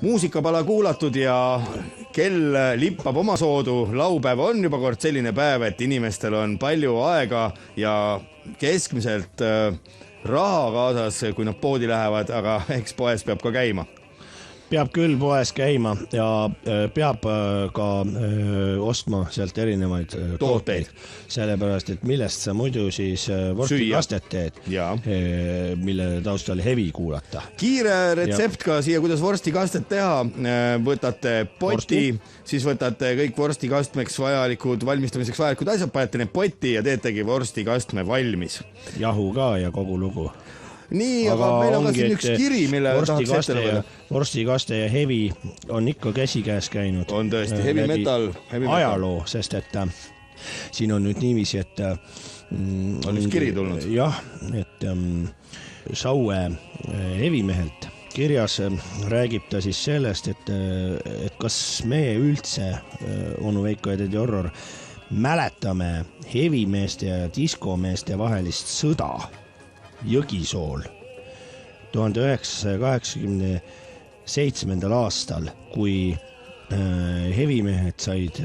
muusikapala kuulatud ja kell lippab oma soodu. Laupäev on juba kord selline päev, et inimestel on palju aega ja keskmiselt raha kaasas, kui nad poodi lähevad, aga eks poes peab ka käima. Peab küll poes käima ja peab ka ostma sealt erinevaid tooteid. Sellepärast, et millest sa muidu siis vorstikastet teed, mille taustal hevi kuulata. Kiire retsept ka siia, kuidas vorstikastet teha. Võtate poti, siis võtate kõik vorstikastmeks vajalikud, valmistamiseks vajalikud asjad, panete need poti ja teetegi vorstikastme valmis. Jahu ka ja kogu lugu. Nii, aga meil on ka siin üks kiri, mille tahaks ette võtta. Vorstikaste ja hevi on ikka käsikäes käinud. On tõesti, heavy metal. Ajaloo, sest et siin on nüüd niiviisi, et on üks kiri tulnud. Jah, et Saue hevimehelt kirjas räägib ta siis sellest, et kas me üldse, onu Veiko ja Tedi Horror, mäletame hevimeeste ja diskomeeste vahelist sõda Jõgisool 1987. Aastal, kui hevimehed said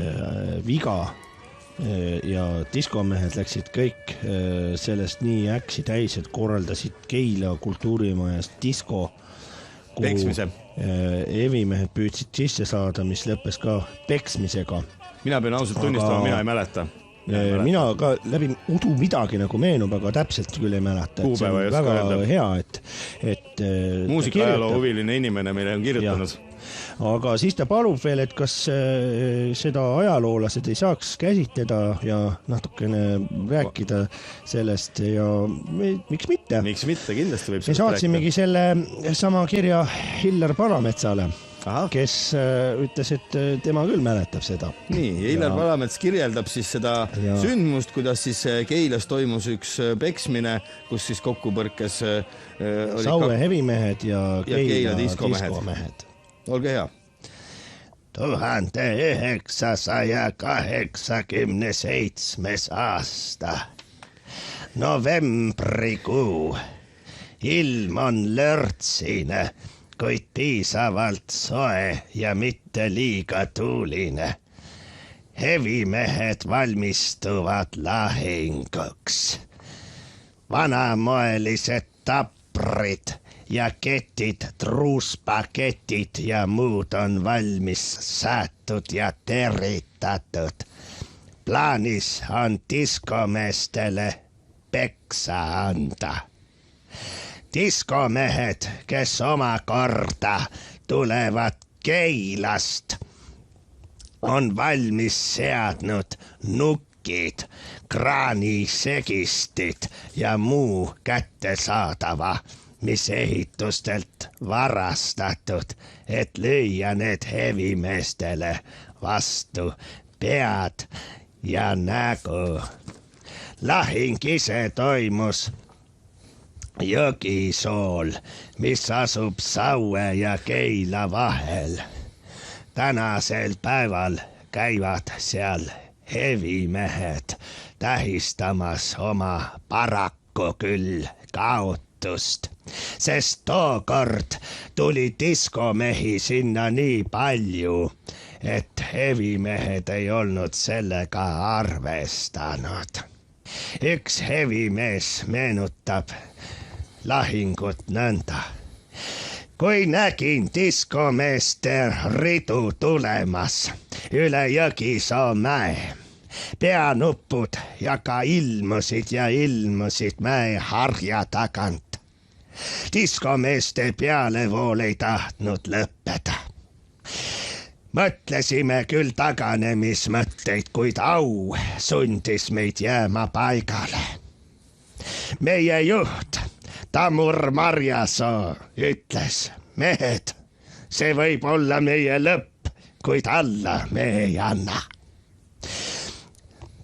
viga ja diskomehed läksid kõik sellest nii äksi täis, et korraldasid Keila kultuurimajas disko, peksmise. Hevimehed püüdsid sisse saada, mis lõppes ka peksmisega. Mina pean ausalt tunnistama, mina ei mäleta. Mina ka läbi udu midagi nagu meenub, aga täpselt küll ei mäleta. See on väga hea, et muusika-ajaloo huviline inimene meile on kirjutanud. Aga siis ta palub veel, et kas seda ajaloolased ei saaks käsitleda ja natukene rääkida sellest ja miks mitte? Miks mitte, kindlasti võib me saatsimegi selle sama kirja Hillar Palametsale. Kes ütles, et tema küll mäletab seda. Nii, Hillar Palamets kirjeldab siis seda sündmust, kuidas siis Keilas toimus üks peksmine, kus siis kokkupõrkes Saue hevimehed ja Keila diskomehed. Olge hea. 1987. aasta. Novembrikuu. Ilm on lörtsine, kuid piisavalt soe ja mitte liiga tuuline. Hevimehed valmistuvad lahinguks. Vanamoelised taprid ja ketid, truuspaketid ja muud on valmis säätud ja teritatud. Plaanis on diskomeestele peksa anda. Diskomehed, kes omakorda tulevad Keilast, on valmis seadnud nukid, kraanisegistid ja muu kättesaadava, mis ehitustelt varastatud, et lüüa need hevimeestele vastu pead ja nägu. Lahing ise toimus Jõgisool, mis asub Saue ja Keila vahel. Tänasel päeval käivad seal hevimehed tähistamas oma paraku küll kaotust, sest tookord tuli diskomehi sinna nii palju, et hevimehed ei olnud sellega arvestanud. Üks hevimees meenutab lahingut nõnda. Kui nägin diskomeeste ridu tulemas üle Jõgisoo mäe, peanuppud ja ka ilmusid mäe harja tagant. Diskomeeste pealevool ei tahtnud lõppeda. Mõtlesime küll taganemismõtteid, kuid au sundis meid jääma paigale. Meie juht Tamur Marjasoo ütles, mehed, see võib olla meie lõpp, kuid alla me ei anna.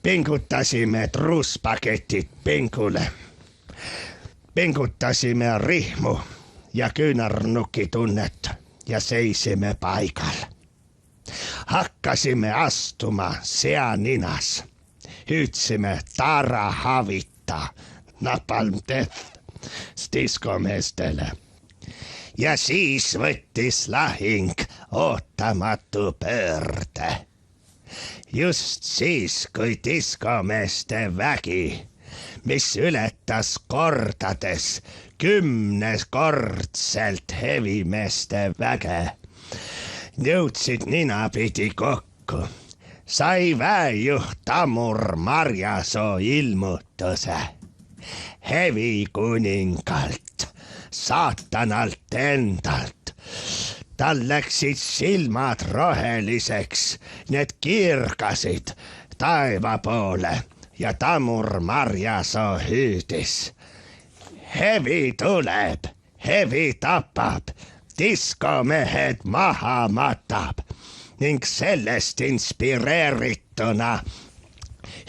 Pingutasime truuspaketid pingule. Pingutasime rihmu ja küünarnuki tunnet ja seisime paigal. Hakkasime astuma seaninas. Hüüdsime Tara Havita, Napalm Death diskomeestele. ja siis võttis lahing ootamatu pöörde. Just siis, kui diskomeeste vägi, mis ületas kordades 10-kordselt hevimeeste väge, jõudsid ninapidi kokku, sai väejuht Tamur Marjasoo ilmutuse hevi kuningalt, saatanalt endalt. Tal läksid silmad roheliseks, need kirgasid taeva poole ja Tamur Marjasoo hüüdis. Hevi tuleb, hevi tapab, diskomehed maha matab ning sellest inspireerituna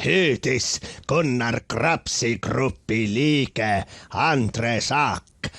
hüüdis Gunnar Krapsi grupi liige Andres Aak.